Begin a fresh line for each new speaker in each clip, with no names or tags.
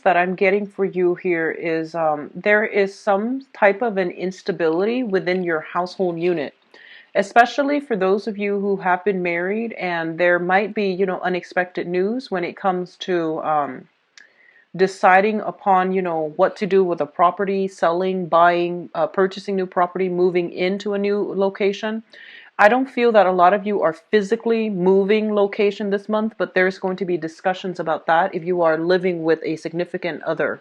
that I'm getting for you here is there is some type of an instability within your household unit, especially for those of you who have been married, and there might be, unexpected news when it comes to deciding upon, what to do with a property, selling, buying, purchasing new property, moving into a new location. I don't feel that a lot of you are physically moving location this month, but there's going to be discussions about that if you are living with a significant other.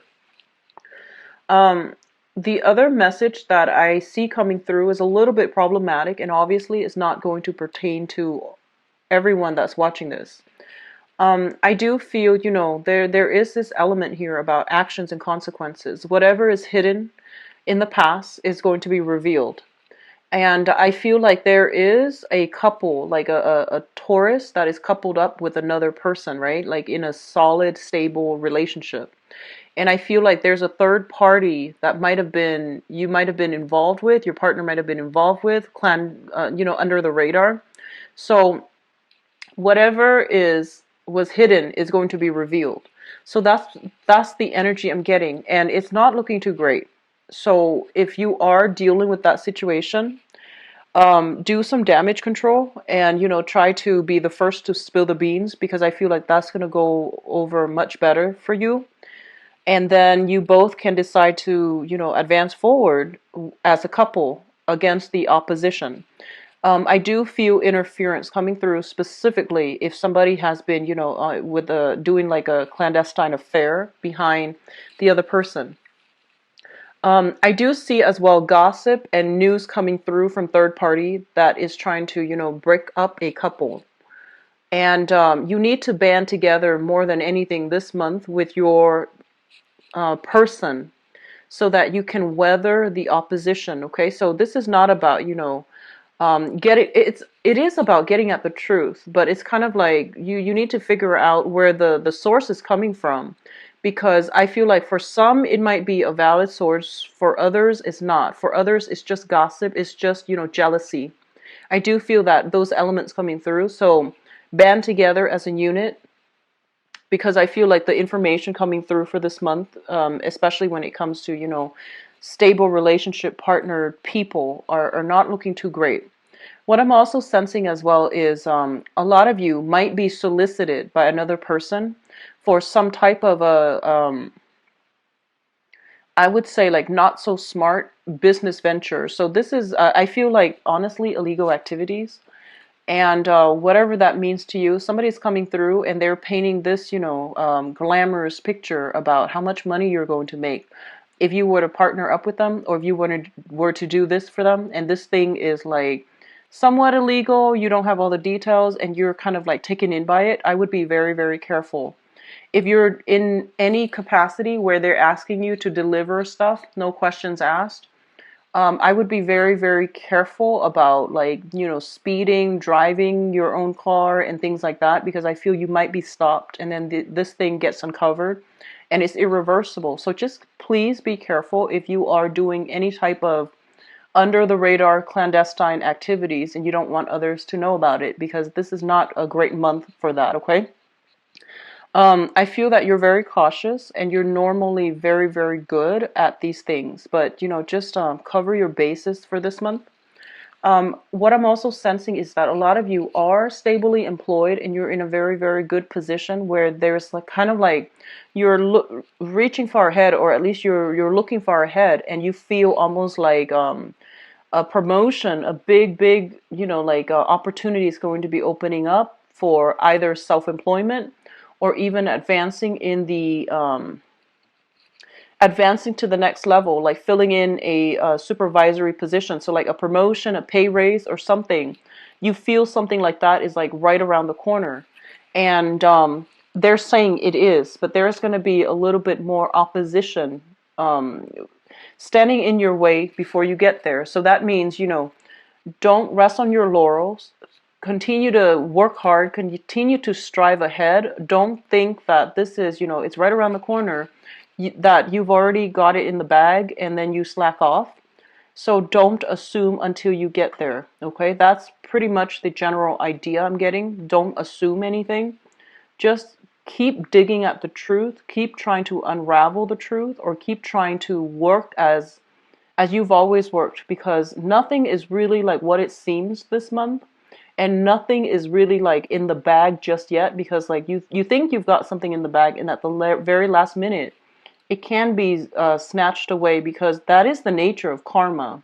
Um, the other message that I see coming through is a little bit problematic, and obviously is not going to pertain to everyone that's watching this. I do feel, there is this element here about actions and consequences. Whatever is hidden in the past is going to be revealed. And I feel like there is a couple, like a Taurus that is coupled up with another person, right? Like in a solid, stable relationship. And I feel like there's a third party that you might have been involved with, your partner might have been involved with, under the radar. So whatever was hidden is going to be revealed. So that's the energy I'm getting, and it's not looking too great. So if you are dealing with that situation, do some damage control, and try to be the first to spill the beans, because I feel like that's going to go over much better for you. And then you both can decide to advance forward as a couple against the opposition. I do feel interference coming through, specifically if somebody has been, doing like a clandestine affair behind the other person. I do see as well gossip and news coming through from third party that is trying to, break up a couple. And you need to band together more than anything this month with your person, so that you can weather the opposition. Okay, so this is not about, it is about getting at the truth, but it's kind of like you need to figure out where the source is coming from, because I feel like for some it might be a valid source, for others it's not. For others it's just gossip, it's just jealousy. I do feel that those elements coming through, so band together as a unit, because I feel like the information coming through for this month, especially when it comes to stable relationship partner people, are not looking too great. What I'm also sensing as well is a lot of you might be solicited by another person for some type of I would say, like, not so smart business venture. So this is, I feel like, honestly, illegal activities. And whatever that means to you, somebody's coming through and they're painting this, glamorous picture about how much money you're going to make if you were to partner up with them, or if you were to do this for them. And this thing is like somewhat illegal. You don't have all the details, and you're kind of like taken in by it. I would be very, very careful. If you're in any capacity where they're asking you to deliver stuff, no questions asked, I would be very, very careful about, like, speeding, driving your own car and things like that, because I feel you might be stopped, and then this thing gets uncovered and it's irreversible. So just please be careful if you are doing any type of under the radar clandestine activities and you don't want others to know about it, because this is not a great month for that, okay? I feel that you're very cautious, and you're normally very, very good at these things, but just cover your bases for this month. What I'm also sensing is that a lot of you are stably employed, and you're in a very, very good position where there's like kind of like you're reaching far ahead, or at least you're looking far ahead, and you feel almost like a promotion, a big, like opportunity is going to be opening up for either self-employment, or even advancing to the next level, like filling in a supervisory position. So like a promotion, a pay raise, or something. You feel something like that is like right around the corner. And they're saying it is, but there's going to be a little bit more opposition standing in your way before you get there. So that means, don't rest on your laurels. Continue to work hard, continue to strive ahead. Don't think that this is, it's right around the corner, that you've already got it in the bag and then you slack off. So don't assume until you get there, okay? That's pretty much the general idea I'm getting. Don't assume anything. Just keep digging at the truth, keep trying to unravel the truth, or keep trying to work as you've always worked, because nothing is really like what it seems this month, and nothing is really like in the bag just yet, because like you think you've got something in the bag, and at the very last minute it can be snatched away, because that is the nature of karma,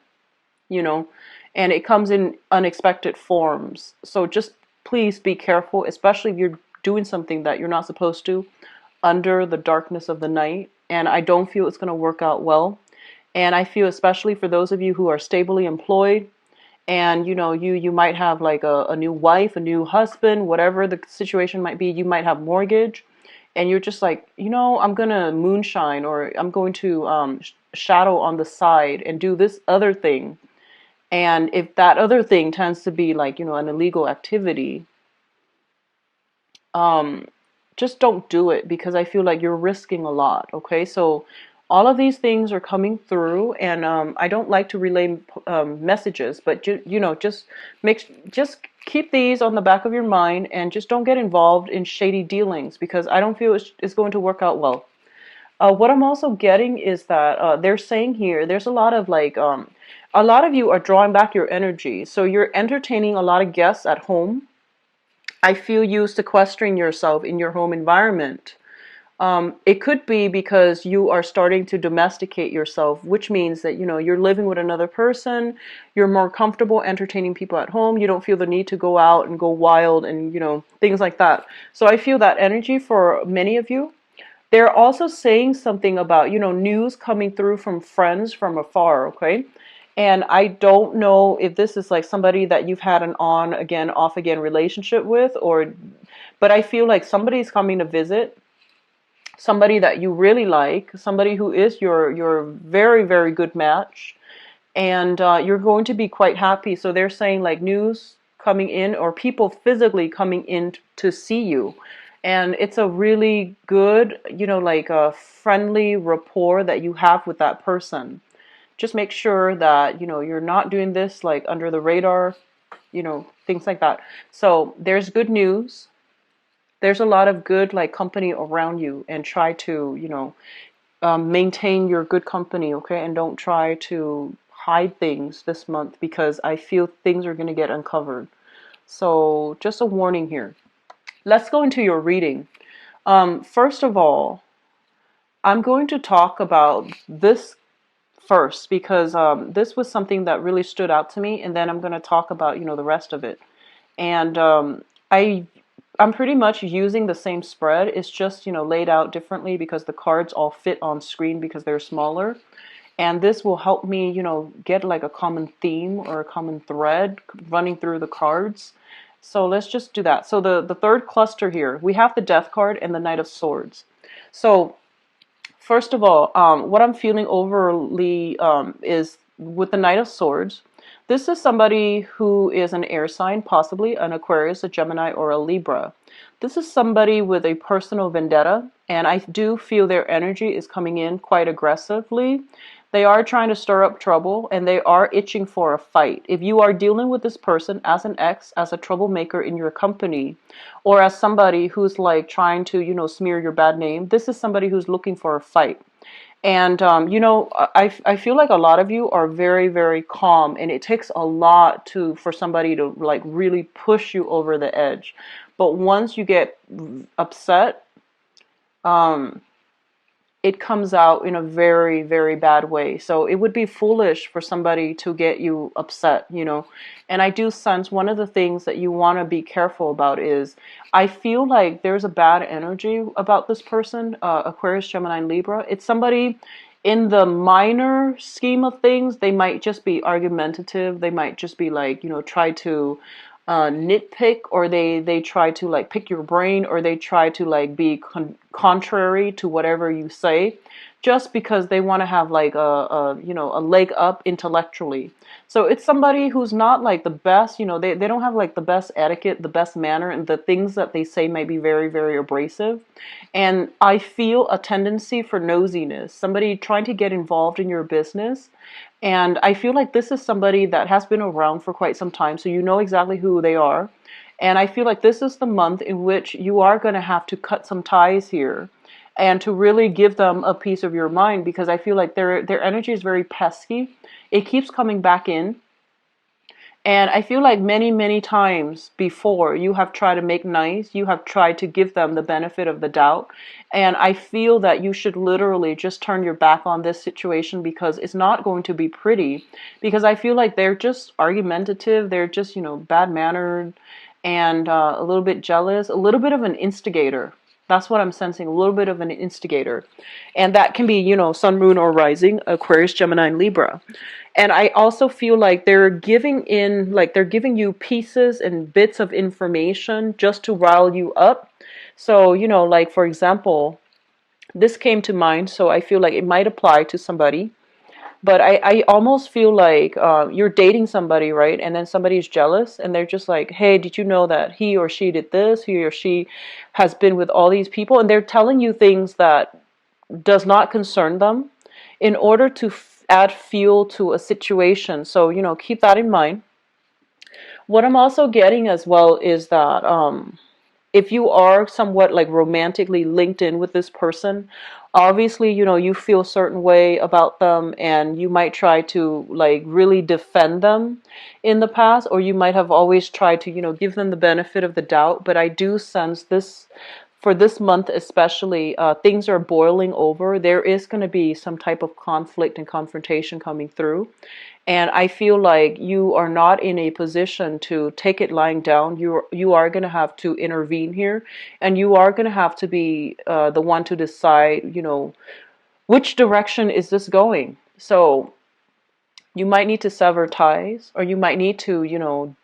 you know, and it comes in unexpected forms. So just please be careful, especially if you're doing something that you're not supposed to under the darkness of the night. And I don't feel it's going to work out well. And I feel, especially for those of you who are stably employed, and you might have like a new wife, a new husband, whatever the situation might be, you might have mortgage, and you're just like, I'm gonna moonshine, or I'm going to shadow on the side and do this other thing. And if that other thing tends to be like, an illegal activity, um, just don't do it, because I feel like you're risking a lot. Okay, so all of these things are coming through, and I don't like to relay messages, but just keep these on the back of your mind, and just don't get involved in shady dealings, because I don't feel it's going to work out well. What I'm also getting is that they're saying here, there's a lot of like, a lot of you are drawing back your energy. So you're entertaining a lot of guests at home. I feel you sequestering yourself in your home environment. It could be because you are starting to domesticate yourself, which means that, you're living with another person. You're more comfortable entertaining people at home. You don't feel the need to go out and go wild and, things like that. So I feel that energy for many of you. They're also saying something about, news coming through from friends from afar, okay? And I don't know if this is like somebody that you've had an on again, off again relationship with, but I feel like somebody's coming to visit, somebody that you really like, somebody who is your very, very good match, and you're going to be quite happy. So they're saying like news coming in, or people physically coming in to see you. And it's a really good, like a friendly rapport that you have with that person. Just make sure that, you're not doing this like under the radar, things like that. So there's good news. There's a lot of good like company around you, and try to, maintain your good company, okay? And don't try to hide things this month, because I feel things are going to get uncovered. So just a warning here. Let's go into your reading. First of all, I'm going to talk about this first, because this was something that really stood out to me, and then I'm going to talk about, the rest of it. And I'm pretty much using the same spread. It's just, laid out differently, because the cards all fit on screen because they're smaller. And this will help me, get like a common theme or a common thread running through the cards. So let's just do that. So the third cluster here, we have the Death card and the Knight of Swords. So first of all, what I'm feeling overly is with the Knight of Swords. This is somebody who is an air sign, possibly an Aquarius, a Gemini, or a Libra. This is somebody with a personal vendetta, and I do feel their energy is coming in quite aggressively. They are trying to stir up trouble, and they are itching for a fight. If you are dealing with this person as an ex, as a troublemaker in your company, or as somebody who's like trying to, smear your bad name, this is somebody who's looking for a fight. And, I feel like a lot of you are very, very calm, and it takes a lot for somebody to like really push you over the edge. But once you get upset, um, it comes out in a very, very bad way. So it would be foolish for somebody to get you upset, And I do sense one of the things that you want to be careful about is, I feel like there's a bad energy about this person, Aquarius, Gemini, Libra. It's somebody in the minor scheme of things. They might just be argumentative. They might just be like, try to nitpick, or they try to like pick your brain, or they try to like be contrary to whatever you say, just because they want to have like a leg up intellectually. So it's somebody who's not like the best, they don't have like the best etiquette, the best manner, and the things that they say may be very, very abrasive. And I feel a tendency for nosiness, somebody trying to get involved in your business. And I feel like this is somebody that has been around for quite some time, so you know exactly who they are. And I feel like this is the month in which you are going to have to cut some ties here and to really give them a piece of your mind, because I feel like their energy is very pesky. It keeps coming back in. And I feel like many, many times before you have tried to make nice, you have tried to give them the benefit of the doubt. And I feel that you should literally just turn your back on this situation, because it's not going to be pretty. Because I feel like they're just argumentative, they're just, bad mannered, and a little bit jealous, a little bit of an instigator. That's what I'm sensing, a little bit of an instigator. And that can be, sun, moon, or rising, Aquarius, Gemini, and Libra. And I also feel like they're giving you pieces and bits of information just to rile you up. So, like for example, this came to mind, so I feel like it might apply to somebody. But I almost feel like you're dating somebody, right? And then somebody's jealous and they're just like, hey, did you know that he or she did this? He or she has been with all these people. And they're telling you things that does not concern them in order to add fuel to a situation. So, keep that in mind. What I'm also getting as well is that if you are somewhat like romantically linked in with this person, obviously, you feel a certain way about them and you might try to like really defend them in the past, or you might have always tried to, give them the benefit of the doubt. But I do sense this for this month especially, things are boiling over. There is going to be some type of conflict and confrontation coming through. And I feel like you are not in a position to take it lying down. You are going to have to intervene here, and you are going to have to be the one to decide, which direction is this going. So you might need to sever ties, or you might need to,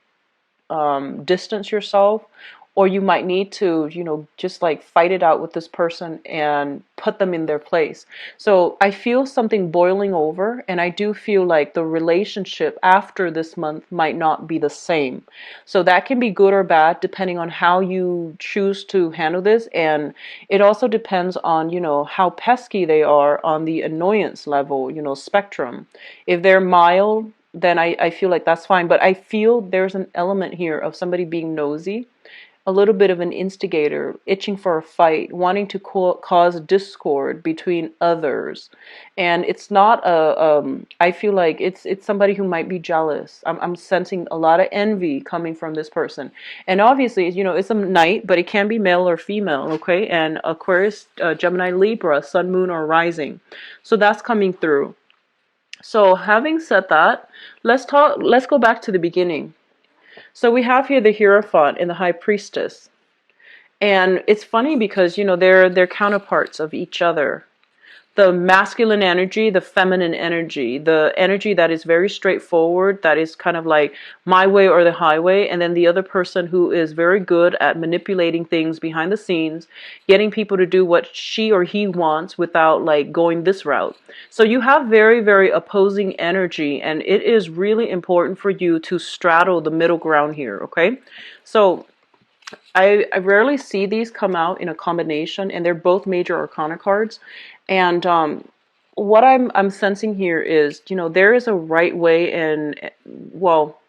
distance yourself, or you might need to, just like fight it out with this person and put them in their place. So I feel something boiling over, and I do feel like the relationship after this month might not be the same. So that can be good or bad depending on how you choose to handle this. And it also depends on, how pesky they are on the annoyance level, spectrum. If they're mild, then I feel like that's fine. But I feel there's an element here of somebody being nosy, a little bit of an instigator, itching for a fight, wanting to cause discord between others. And it's not I feel like it's somebody who might be jealous. I'm sensing a lot of envy coming from this person. And obviously, it's a night, but it can be male or female, okay? And Aquarius, Gemini, Libra, sun, moon, or rising. So that's coming through. So having said that, let's go back to the beginning. So we have here the Hierophant and the High Priestess. And it's funny because, they're counterparts of each other. The masculine energy, the feminine energy, the energy that is very straightforward, that is kind of like my way or the highway, and then the other person who is very good at manipulating things behind the scenes, getting people to do what she or he wants without like going this route. So you have very, very opposing energy, and it is really important for you to straddle the middle ground here, okay? So I rarely see these come out in a combination, and they're both major arcana cards. And what I'm sensing here is, there is a right way, and well,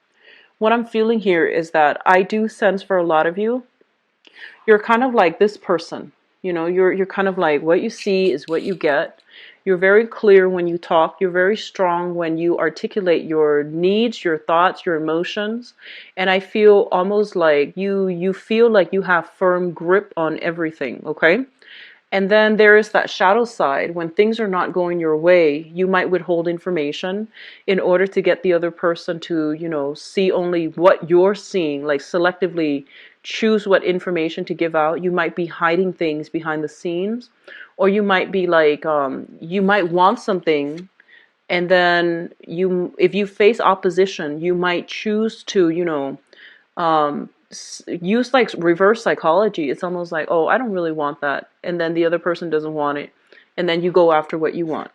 what I'm feeling here is that I do sense for a lot of you, you're kind of like this person. You're kind of like, what you see is what you get. You're very clear when you talk. You're very strong when you articulate your needs, your thoughts, your emotions. And I feel almost like you feel like you have firm grip on everything, okay? And then there is that shadow side. When things are not going your way, you might withhold information in order to get the other person to, see only what you're seeing, like selectively choose what information to give out. You might be hiding things behind the scenes, or you might be like, you might want something, and then if you face opposition, you might choose to, use like reverse psychology. It's almost like, oh, I don't really want that, and then the other person doesn't want it, and then you go after what you want.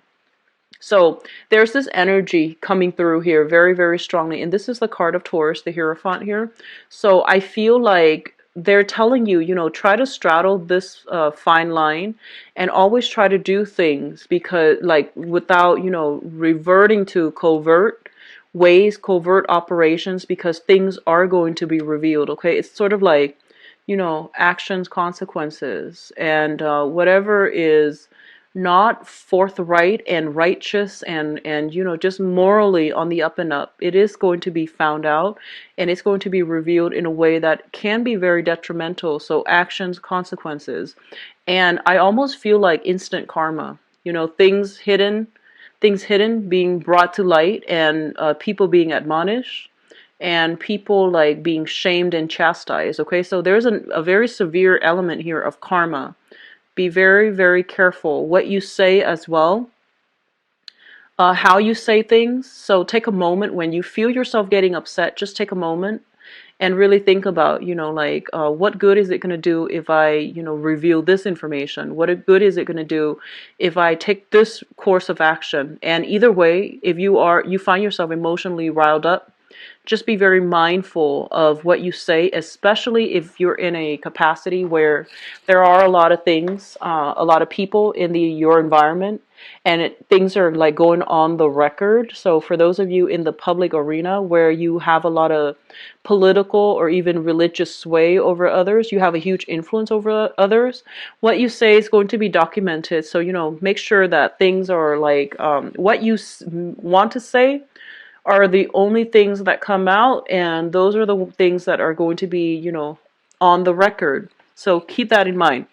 So there's this energy coming through here very, very strongly, and this is the card of Taurus, the Hierophant here. So I feel like they're telling you, try to straddle this fine line, and always try to do things because, like, without, reverting to covert, ways, covert operations, because things are going to be revealed. Okay, it's sort of like, actions, consequences, and whatever is not forthright and righteous and just morally on the up and up, it is going to be found out, and it's going to be revealed in a way that can be very detrimental. So actions, consequences, and I almost feel like instant karma. Things hidden being brought to light, and people being admonished, and people like being shamed and chastised. Okay, so there's a very severe element here of karma. Be very, very careful what you say as well, how you say things. So take a moment when you feel yourself getting upset, just take a moment and really think about, like, what good is it going to do if I, reveal this information? What good is it going to do if I take this course of action? And either way, if you find yourself emotionally riled up, just be very mindful of what you say, especially if you're in a capacity where there are a lot of things, a lot of people in your environment, and things are like going on the record. So for those of you in the public arena where you have a lot of political or even religious sway over others, you have a huge influence over others, what you say is going to be documented. So, make sure that things are like, what you want to say are the only things that come out, and those are the things that are going to be, on the record. So keep that in mind.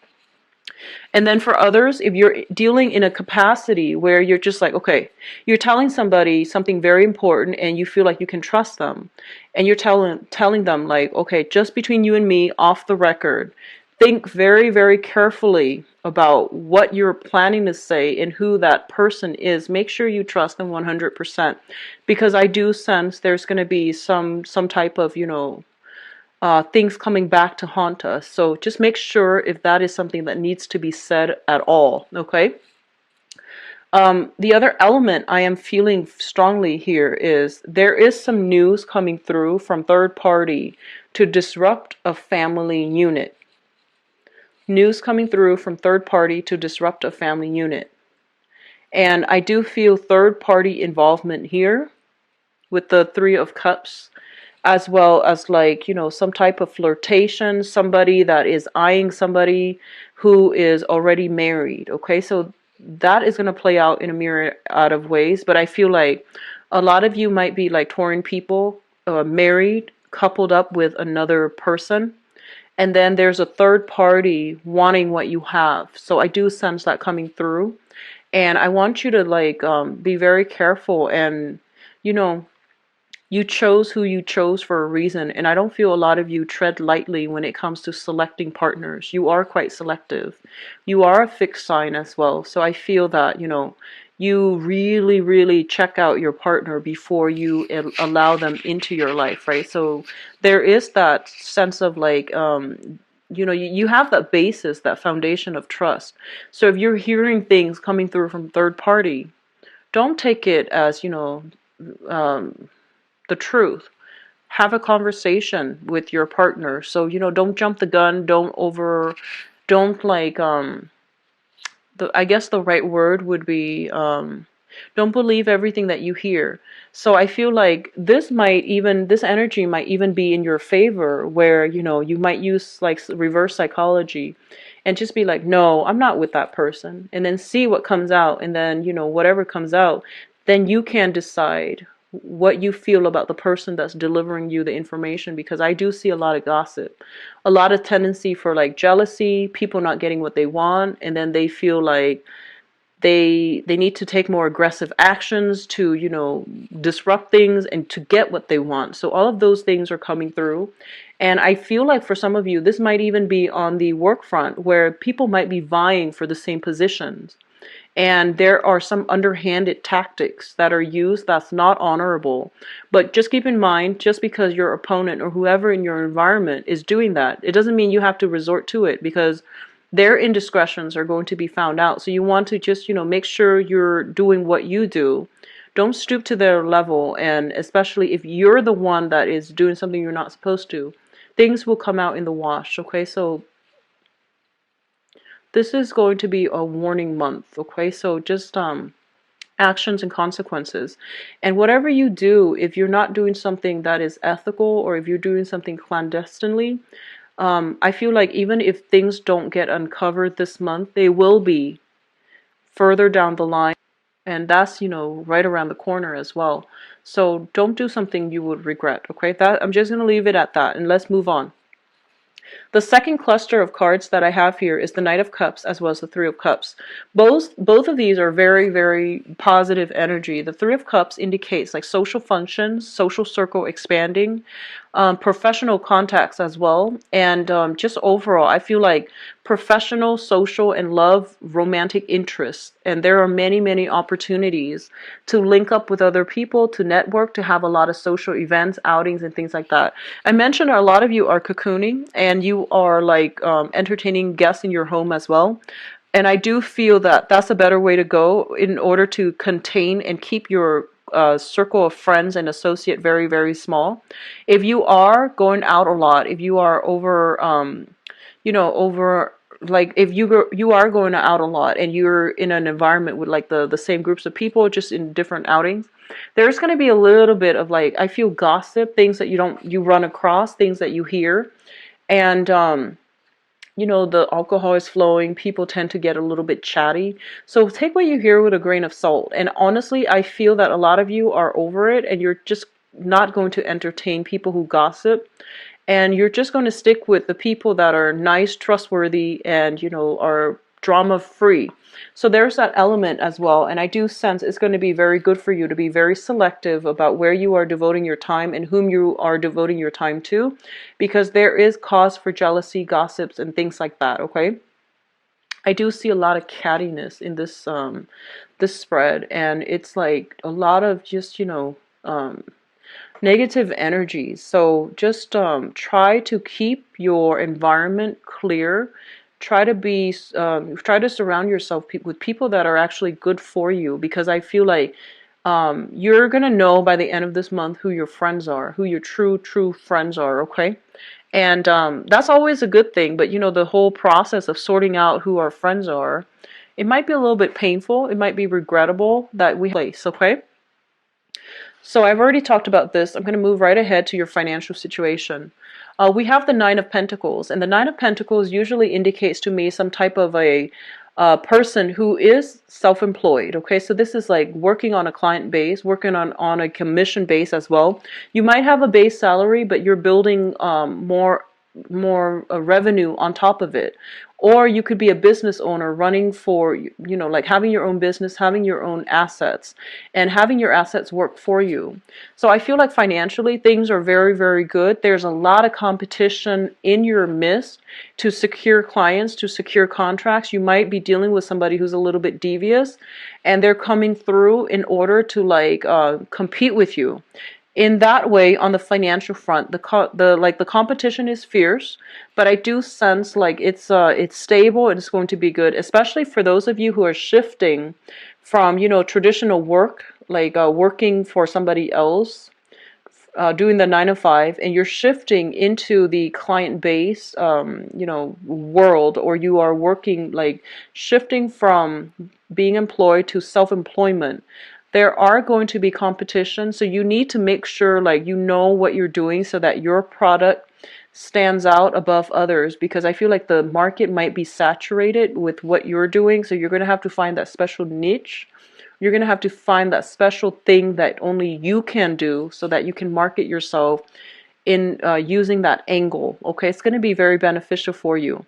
And then for others, if you're dealing in a capacity where you're just like, okay, you're telling somebody something very important and you feel like you can trust them, and you're telling them like, okay, just between you and me, off the record, think very, very carefully about what you're planning to say and who that person is. Make sure you trust them 100%, because I do sense there's going to be some type of, things coming back to haunt us. So just make sure if that is something that needs to be said at all, okay? The other element I am feeling strongly here is there is some news coming through from third party to disrupt a family unit. News coming through from third party to disrupt a family unit. And I do feel third party involvement here with the Three of Cups, as well as like, some type of flirtation, somebody that is eyeing somebody who is already married. Okay, so that is going to play out in a myriad of ways, but I feel like a lot of you might be like Tauran people, married, coupled up with another person, and then there's a third party wanting what you have. So I do sense that coming through, and I want you to like, be very careful, and you chose who you chose for a reason, and I don't feel a lot of you tread lightly when it comes to selecting partners. You are quite selective. You are a fixed sign as well. So I feel that, you really, really check out your partner before you allow them into your life, right? So there is that sense of like, you have that basis, that foundation of trust. So if you're hearing things coming through from third party, don't take it as, the truth. Have a conversation with your partner. So, don't jump the gun, don't like, I guess the right word would be, don't believe everything that you hear. So I feel like this energy might even be in your favor, where, you might use like reverse psychology and just be like, no, I'm not with that person. And then see what comes out. And then, whatever comes out, then you can decide what you feel about the person that's delivering you the information, because I do see a lot of gossip, a lot of tendency for like jealousy, people not getting what they want, and then they feel like they need to take more aggressive actions to, disrupt things and to get what they want. So all of those things are coming through. And I feel like for some of you, this might even be on the work front, where people might be vying for the same positions. And there are some underhanded tactics that are used that's not honorable. But just keep in mind, just because your opponent or whoever in your environment is doing that, it doesn't mean you have to resort to it, because their indiscretions are going to be found out. So you want to just, make sure you're doing what you do. Don't stoop to their level. And especially if you're the one that is doing something you're not supposed to, things will come out in the wash. Okay, so this is going to be a warning month, okay? So just actions and consequences. And whatever you do, if you're not doing something that is ethical or if you're doing something clandestinely, I feel like even if things don't get uncovered this month, they will be further down the line. And that's, right around the corner as well. So don't do something you would regret, okay? That I'm just going to leave it at that and let's move on. The second cluster of cards that I have here is the Knight of Cups as well as the Three of Cups. Both of these are very, very positive energy. The Three of Cups indicates like social functions, social circle expanding, professional contacts as well, and just overall, I feel like professional, social, and love, romantic interests. And there are many, many opportunities to link up with other people, to network, to have a lot of social events, outings, and things like that. I mentioned a lot of you are cocooning and you are like entertaining guests in your home as well. And I do feel that that's a better way to go in order to contain and keep your circle of friends and associate very, very small. If you are going out a lot, if you are over like if you are going out a lot and you're in an environment with like the same groups of people just in different outings, there's going to be a little bit of like I feel gossip, things that you run across, things that you hear, and the alcohol is flowing, people tend to get a little bit chatty. So take what you hear with a grain of salt. And honestly, I feel that a lot of you are over it and you're just not going to entertain people who gossip. And you're just going to stick with the people that are nice, trustworthy, and, are drama free. So there's that element as well. And I do sense it's going to be very good for you to be very selective about where you are devoting your time and whom you are devoting your time to, because there is cause for jealousy, gossips, and things like that, okay? I do see a lot of cattiness in this spread, and it's like a lot of just, negative energies. So just try to keep your environment clear. Try to surround yourself with people that are actually good for you, because I feel like you're gonna know by the end of this month who your friends are, who your true friends are. Okay. And that's always a good thing, but the whole process of sorting out who our friends are, it might be a little bit painful, it might be regrettable that we place, okay? So I've already talked about this. I'm going to move right ahead to your financial situation. We have the Nine of Pentacles, and the Nine of Pentacles usually indicates to me some type of a person who is self-employed. Okay, so this is like working on a client base, working on a commission base as well. You might have a base salary, but you're building more revenue on top of it. Or you could be a business owner running for, like having your own business, having your own assets, and having your assets work for you. So I feel like financially things are very, very good. There's a lot of competition in your midst to secure clients, to secure contracts. You might be dealing with somebody who's a little bit devious, and they're coming through in order to like compete with you. In that way, on the financial front, the competition is fierce, but I do sense like it's stable and it's going to be good, especially for those of you who are shifting from traditional work, like working for somebody else, doing the 9 to 5, and you're shifting into the client base, world, or you are working like shifting from being employed to self-employment. There are going to be competition, so you need to make sure like you know what you're doing so that your product stands out above others, because I feel like the market might be saturated with what you're doing, so you're going to have to find that special niche. You're going to have to find that special thing that only you can do so that you can market yourself in using that angle. Okay, it's going to be very beneficial for you.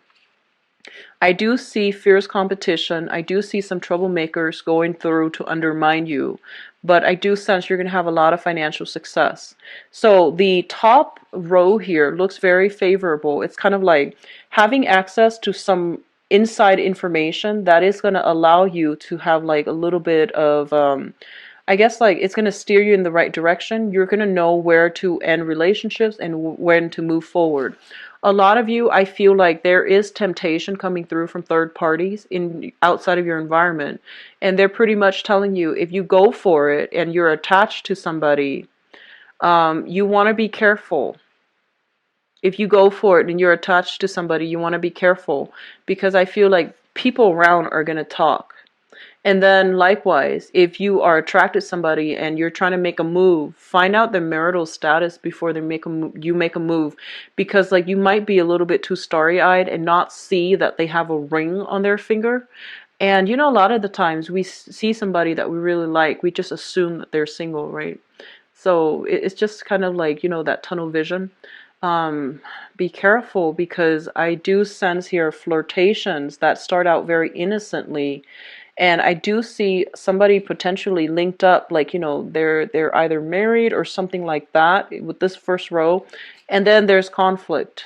I do see fierce competition. I do see some troublemakers going through to undermine you, but I do sense you're going to have a lot of financial success. So the top row here looks very favorable. It's kind of like having access to some inside information that is going to allow you to have like a little bit of I guess like it's going to steer you in the right direction. You're going to know where to end relationships and when to move forward. A lot of you, I feel like there is temptation coming through from third parties in outside of your environment, and they're pretty much telling you if you go for it and you're attached to somebody, you want to be careful. If you go for it and you're attached to somebody, you want to be careful, because I feel like people around are going to talk. And then likewise, if you are attracted to somebody and you're trying to make a move, find out their marital status before you make a move, because like you might be a little bit too starry-eyed and not see that they have a ring on their finger. And a lot of the times we see somebody that we really like, we just assume that they're single, right? So it's just kind of like, that tunnel vision. Be careful, because I do sense here flirtations that start out very innocently, and I do see somebody potentially linked up, like, they're either married or something like that with this first row, and then there's conflict.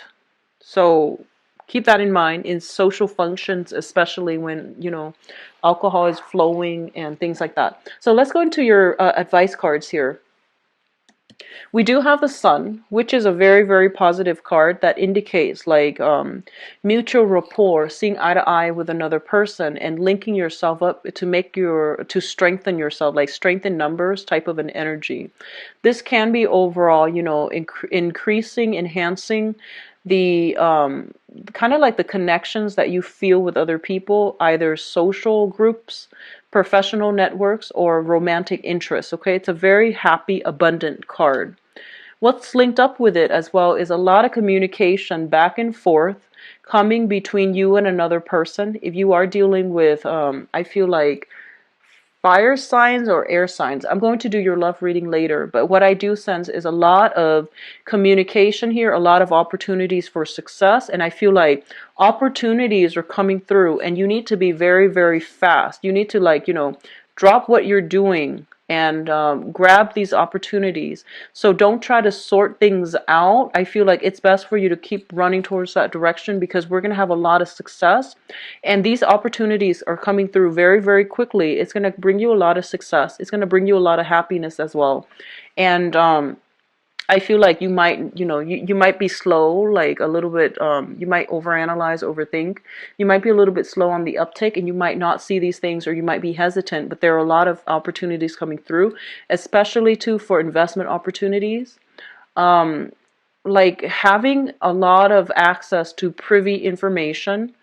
So keep that in mind in social functions, especially when, alcohol is flowing and things like that. So let's go into your advice cards here. We do have the Sun, which is a very, very positive card that indicates like mutual rapport, seeing eye to eye with another person and linking yourself up to strengthen yourself, like strengthen numbers type of an energy. This can be overall, increasing, enhancing the kind of like the connections that you feel with other people, either social groups, professional networks, or romantic interests. Okay, it's a very happy, abundant card. What's linked up with it as well is a lot of communication back and forth coming between you and another person. If you are dealing with, I feel like fire signs or air signs. I'm going to do your love reading later, but what I do sense is a lot of communication here, a lot of opportunities for success, and I feel like opportunities are coming through, and you need to be very, very fast. You need to, like, drop what you're doing and grab these opportunities. So don't try to sort things out. I feel like it's best for you to keep running towards that direction, because we're going to have a lot of success, and these opportunities are coming through very, very quickly. It's going to bring you a lot of success. It's going to bring you a lot of happiness as well. And I feel like you might, you might be slow, like a little bit, you might overanalyze, overthink. You might be a little bit slow on the uptake, and you might not see these things, or you might be hesitant, but there are a lot of opportunities coming through, especially too for investment opportunities. Like having a lot of access to privy information,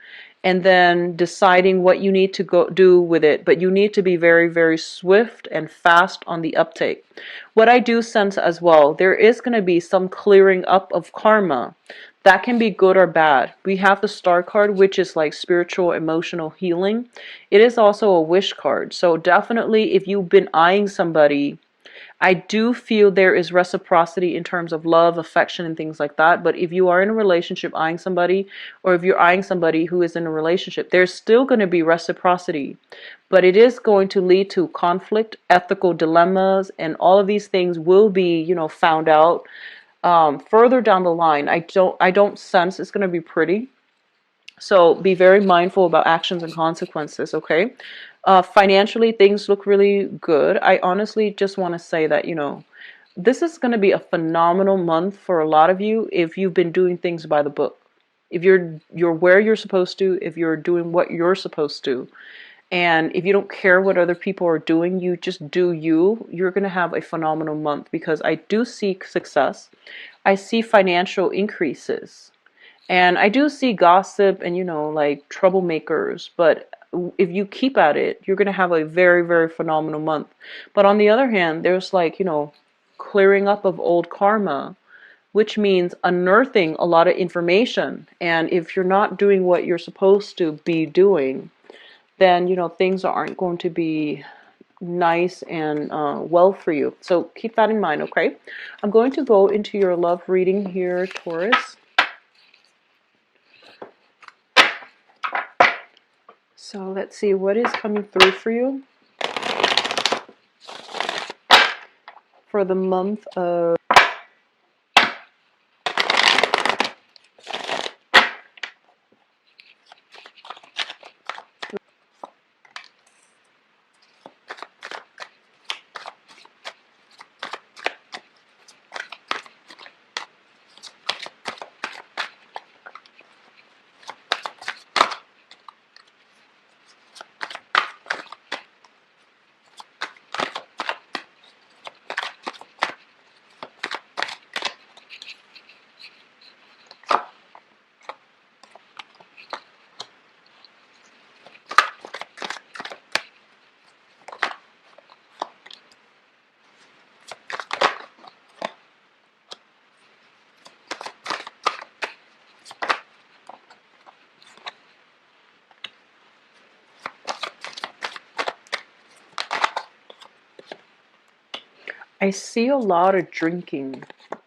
and then deciding what you need to go do with it. But you need to be very, very swift and fast on the uptake. What I do sense as well, there is going to be some clearing up of karma. That can be good or bad. We have the Star card, which is like spiritual, emotional healing. It is also a wish card. So definitely, if you've been eyeing somebody, I do feel there is reciprocity in terms of love, affection, and things like that. But if you are in a relationship eyeing somebody, or if you're eyeing somebody who is in a relationship, there's still going to be reciprocity. But it is going to lead to conflict, ethical dilemmas, and all of these things will be, found out further down the line. I don't sense it's going to be pretty. So be very mindful about actions and consequences, okay? Financially, things look really good. I honestly just want to say that, this is going to be a phenomenal month for a lot of you if you've been doing things by the book. If you're where you're supposed to, if you're doing what you're supposed to, and if you don't care what other people are doing, you just do you're going to have a phenomenal month, because I do see success. I see financial increases. And I do see gossip and, like troublemakers, but if you keep at it, you're going to have a very, very phenomenal month. But on the other hand, there's like, clearing up of old karma, which means unearthing a lot of information. And if you're not doing what you're supposed to be doing, then, things aren't going to be nice and well for you. So keep that in mind, okay? I'm going to go into your love reading here, Taurus. So let's see what is coming through for you for the month of I see a lot of drinking,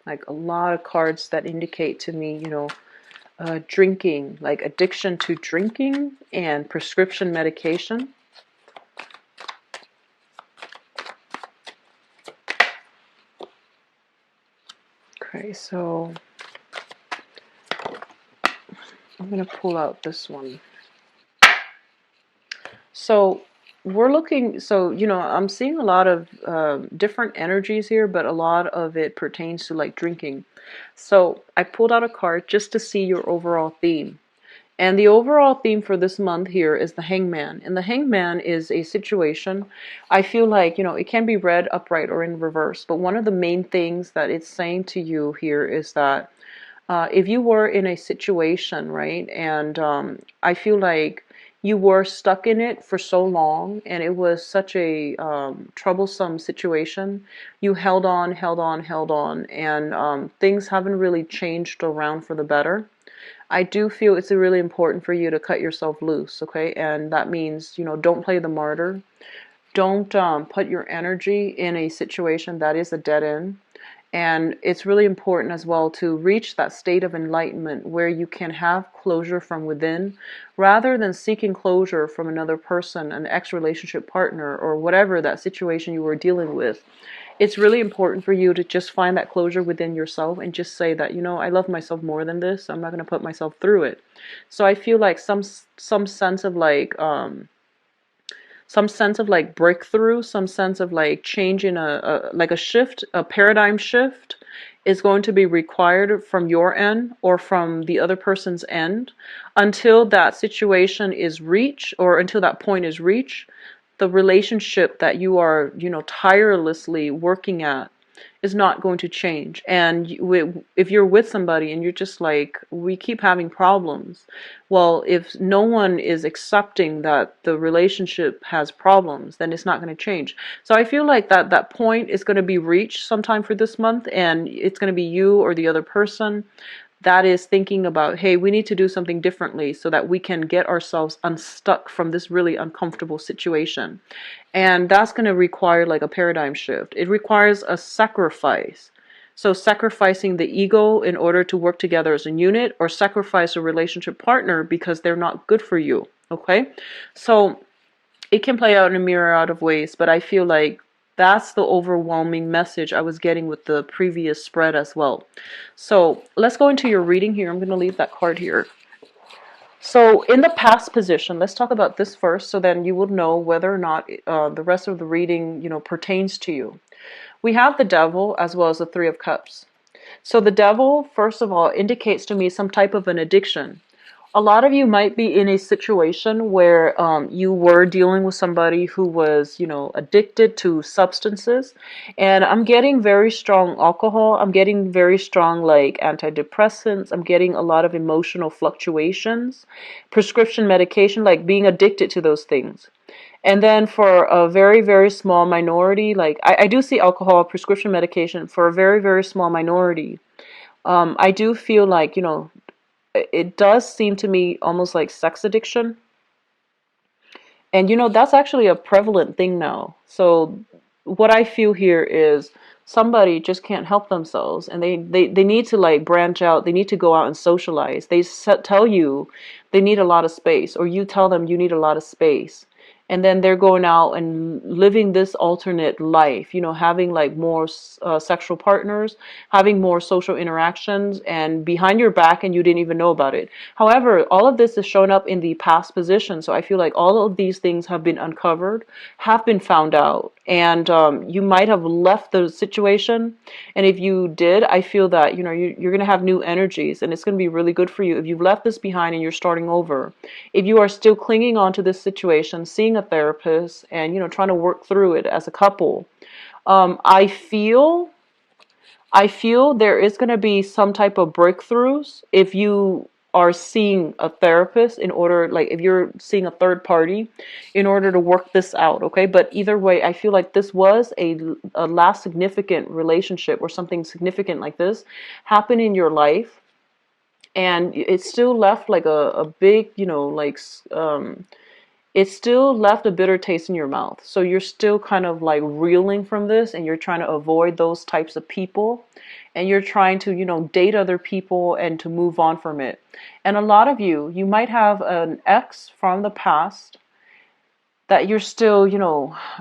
like a lot of cards that indicate to me, drinking, like addiction to drinking and prescription medication. Okay, so I'm going to pull out this one. So we're looking, so, I'm seeing a lot of different energies here, but a lot of it pertains to like drinking. So I pulled out a card just to see your overall theme. And the overall theme for this month here is the Hangman. And the Hangman is a situation, I feel like, it can be read upright or in reverse. But one of the main things that it's saying to you here is that if you were in a situation, right, and I feel like you were stuck in it for so long and it was such a troublesome situation, you held on, held on, held on, and things haven't really changed around for the better. I do feel it's really important for you to cut yourself loose, okay? And that means, don't play the martyr. Don't put your energy in a situation that is a dead end. And it's really important as well to reach that state of enlightenment where you can have closure from within rather than seeking closure from another person, an ex-relationship partner, or whatever that situation you were dealing with. It's really important for you to just find that closure within yourself and just say that, I love myself more than this. I'm not going to put myself through it. So I feel like some sense of like breakthrough, some sense of like change in a shift, a paradigm shift is going to be required from your end or from the other person's end until that situation is reached, or until that point is reached. The relationship that you are, tirelessly working at is not going to change. And if you're with somebody and you're just like, we keep having problems, well, if no one is accepting that the relationship has problems, then it's not going to change. So I feel like that point is going to be reached sometime for this month, and it's going to be you or the other person that is thinking about, hey, we need to do something differently so that we can get ourselves unstuck from this really uncomfortable situation. And that's going to require like a paradigm shift. It requires a sacrifice. So sacrificing the ego in order to work together as a unit, or sacrifice a relationship partner because they're not good for you. Okay? So it can play out in a myriad of ways, but I feel like that's the overwhelming message I was getting with the previous spread as well. So let's go into your reading here. I'm going to leave that card here. So in the past position, let's talk about this first, so then you will know whether or not the rest of the reading, pertains to you. We have the Devil as well as the Three of Cups. So the Devil, first of all, indicates to me some type of an addiction. A lot of you might be in a situation where you were dealing with somebody who was, addicted to substances. And I'm getting very strong alcohol. I'm getting very strong, like, antidepressants. I'm getting a lot of emotional fluctuations, prescription medication, like being addicted to those things. And then for a very, very small minority, like I do see alcohol, prescription medication for a very, very small minority. I do feel like, it does seem to me almost like sex addiction. And that's actually a prevalent thing now. So what I feel here is somebody just can't help themselves, and they need to like branch out. They need to go out and socialize. They tell you they need a lot of space, or you tell them you need a lot of space. And then they're going out and living this alternate life, having like more sexual partners, having more social interactions, and behind your back, and you didn't even know about it. However, all of this is shown up in the past position. So I feel like all of these things have been uncovered, have been found out, and you might have left the situation. And if you did, I feel that, you're going to have new energies, and it's going to be really good for you if you've left this behind and you're starting over. If you are still clinging on to this situation, seeing a therapist and, trying to work through it as a couple, I feel there is going to be some type of breakthroughs if you are seeing a therapist, in order, like if you're seeing a third party in order to work this out, okay? But either way, I feel like this was a last significant relationship, or something significant like this happened in your life, and it still left like a big, it still left a bitter taste in your mouth. So you're still kind of like reeling from this, and you're trying to avoid those types of people, and you're trying to, date other people and to move on from it. And a lot of you might have an ex from the past that you're still,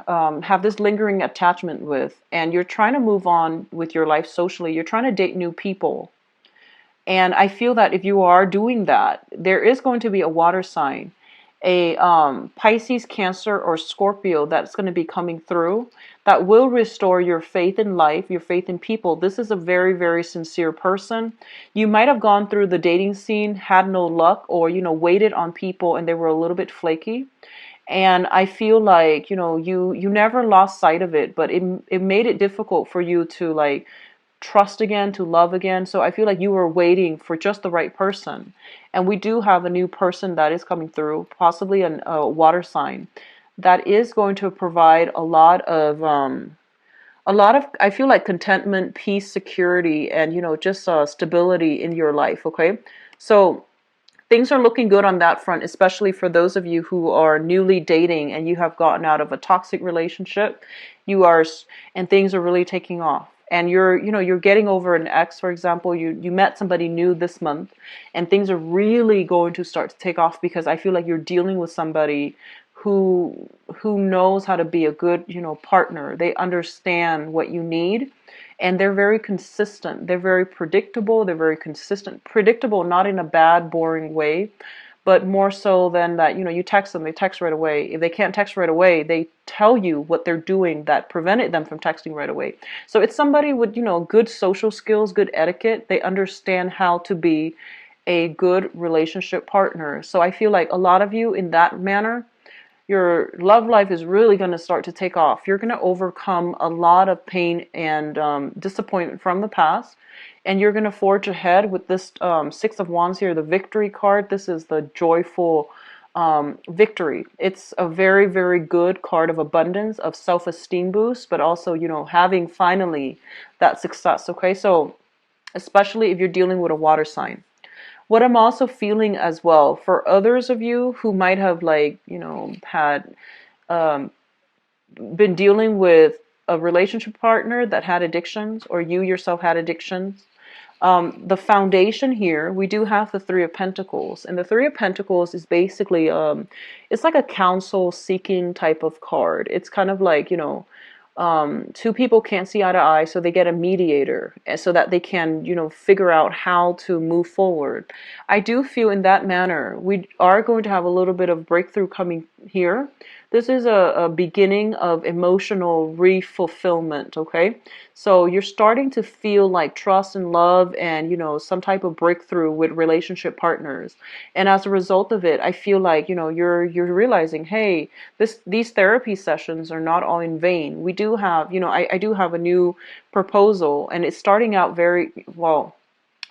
have this lingering attachment with, and you're trying to move on with your life socially. You're trying to date new people. And I feel that if you are doing that, there is going to be a water sign, a Pisces, Cancer, or Scorpio that's going to be coming through that will restore your faith in life, your faith in people. This is a very, very sincere person. You might have gone through the dating scene, had no luck, or, waited on people and they were a little bit flaky. And I feel like, you never lost sight of it, but it made it difficult for you to like trust again, to love again. So I feel like you were waiting for just the right person. And we do have a new person that is coming through, possibly a water sign, that is going to provide a lot of, I feel like, contentment, peace, security, and, just stability in your life. Okay. So things are looking good on that front, especially for those of you who are newly dating and you have gotten out of a toxic relationship. You are, and things are really taking off. And you're getting over an ex, for example. You met somebody new this month, and things are really going to start to take off, because I feel like you're dealing with somebody who knows how to be a good, partner. They understand what you need, and they're very consistent. They're very predictable. They're very consistent. Predictable, not in a bad, boring way, but more so than that, you text them, they text right away. If they can't text right away, they tell you what they're doing that prevented them from texting right away. So it's somebody with, good social skills, good etiquette. They understand how to be a good relationship partner. So I feel like a lot of you in that manner, your love life is really going to start to take off. You're going to overcome a lot of pain and disappointment from the past, and you're going to forge ahead with this Six of Wands here, the victory card. This is the joyful victory. It's a very, very good card of abundance, of self-esteem boost, but also, having finally that success. Okay, so especially if you're dealing with a water sign. What I'm also feeling as well, for others of you who might have had um, been dealing with a relationship partner that had addictions, or you yourself had addictions. The foundation here, we do have the Three of Pentacles, and the Three of Pentacles is basically it's like a counsel seeking type of card. It's kind of like, two people can't see eye to eye, so they get a mediator so that they can, figure out how to move forward. I do feel in that manner we are going to have a little bit of breakthrough coming here. This is a beginning of emotional refulfillment, okay? So you're starting to feel like trust and love and, some type of breakthrough with relationship partners. And as a result of it, I feel like, you're realizing, hey, these therapy sessions are not all in vain. We do have, I do have a new proposal, and it's starting out very well.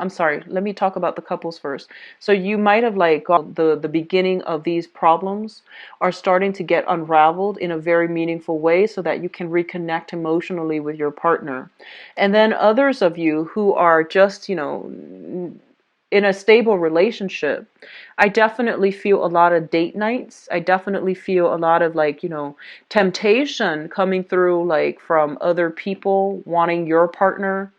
I'm sorry, let me talk about the couples first. So you might have got the beginning of these problems are starting to get unraveled in a very meaningful way, so that you can reconnect emotionally with your partner. And then others of you who are just, in a stable relationship, I definitely feel a lot of date nights. I definitely feel a lot of temptation coming through, from other people wanting your partner,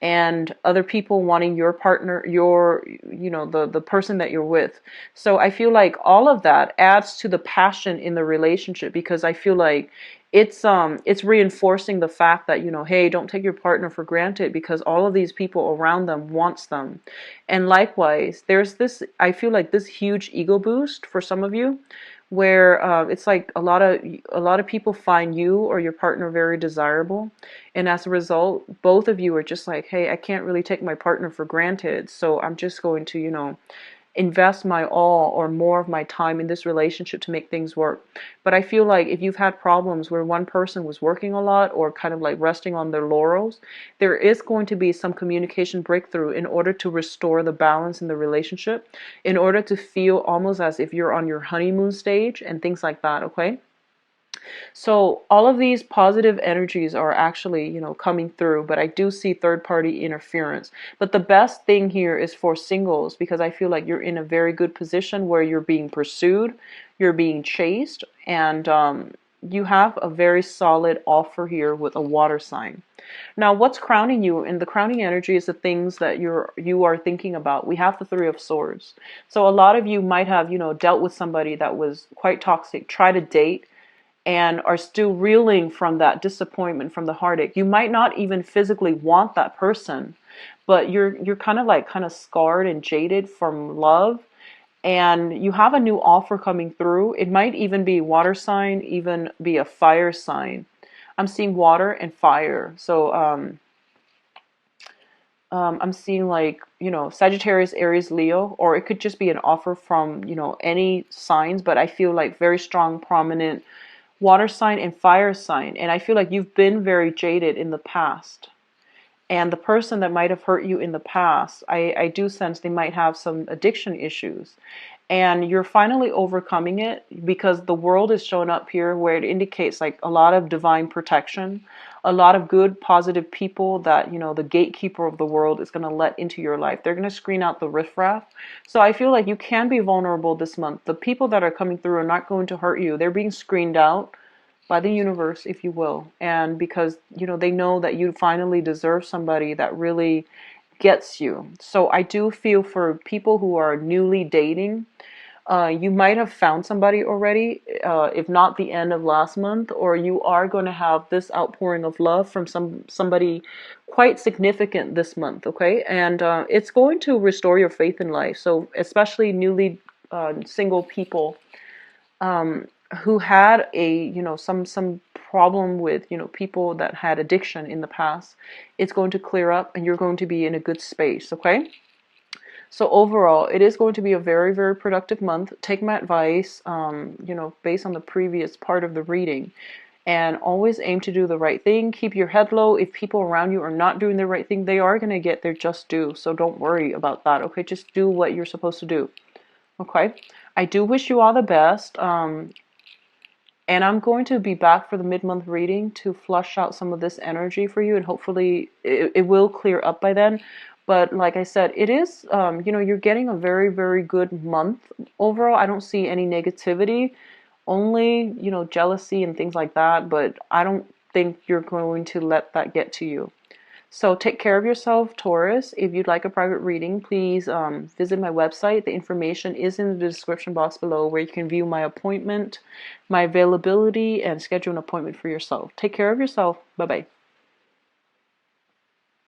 and other people wanting your partner, the person that you're with. So I feel like all of that adds to the passion in the relationship, because I feel like it's reinforcing the fact that, hey, don't take your partner for granted, because all of these people around them wants them. And likewise, there's this, I feel like, this huge ego boost for some of you, where it's like a lot of people find you or your partner very desirable, and as a result, both of you are just like, hey, I can't really take my partner for granted, so I'm just going to, invest my all or more of my time in this relationship to make things work. But I feel like if you've had problems where one person was working a lot or kind of like resting on their laurels, there is going to be some communication breakthrough in order to restore the balance in the relationship, in order to feel almost as if you're on your honeymoon stage and things like that, okay? So all of these positive energies are actually, coming through, but I do see third party interference. But the best thing here is for singles, because I feel like you're in a very good position where you're being pursued, you're being chased, and you have a very solid offer here with a water sign. Now, what's crowning you? And the crowning energy is the things that you are thinking about. We have the Three of Swords. So a lot of you might have, dealt with somebody that was quite toxic, try to date, and are still reeling from that disappointment, from the heartache. You might not even physically want that person, but you're kind of scarred and jaded from love, and you have a new offer coming through. It might even be water sign, even be a fire sign. I'm seeing water and fire. So I'm seeing like, Sagittarius, Aries, Leo, or it could just be an offer from, any signs, but I feel like very strong, prominent water sign and fire sign. And I feel like you've been very jaded in the past. And the person that might have hurt you in the past, I do sense they might have some addiction issues. And you're finally overcoming it, because the world is showing up here where it indicates like a lot of divine protection, a lot of good, positive people that, the gatekeeper of the world is going to let into your life. They're going to screen out the riffraff. So I feel like you can be vulnerable this month. The people that are coming through are not going to hurt you. They're being screened out by the universe, if you will. And because, they know that you finally deserve somebody that really gets you. So I do feel for people who are newly dating, you might have found somebody already, if not the end of last month, or you are going to have this outpouring of love from somebody quite significant this month, okay? And it's going to restore your faith in life. So especially newly single people, who had a, some problem with, people that had addiction in the past, it's going to clear up and you're going to be in a good space, okay? So overall, it is going to be a very, very productive month. Take my advice, based on the previous part of the reading, and always aim to do the right thing. Keep your head low. If people around you are not doing the right thing, they are going to get their just due. So don't worry about that, okay? Just do what you're supposed to do, okay? I do wish you all the best. And I'm going to be back for the mid-month reading to flush out some of this energy for you, and hopefully it will clear up by then. But like I said, it is, you're getting a very, very good month overall. I don't see any negativity, only, jealousy and things like that. But I don't think you're going to let that get to you. So take care of yourself, Taurus. If you'd like a private reading, please visit my website. The information is in the description box below, where you can view my appointment, my availability, and schedule an appointment for yourself. Take care of yourself. Bye-bye.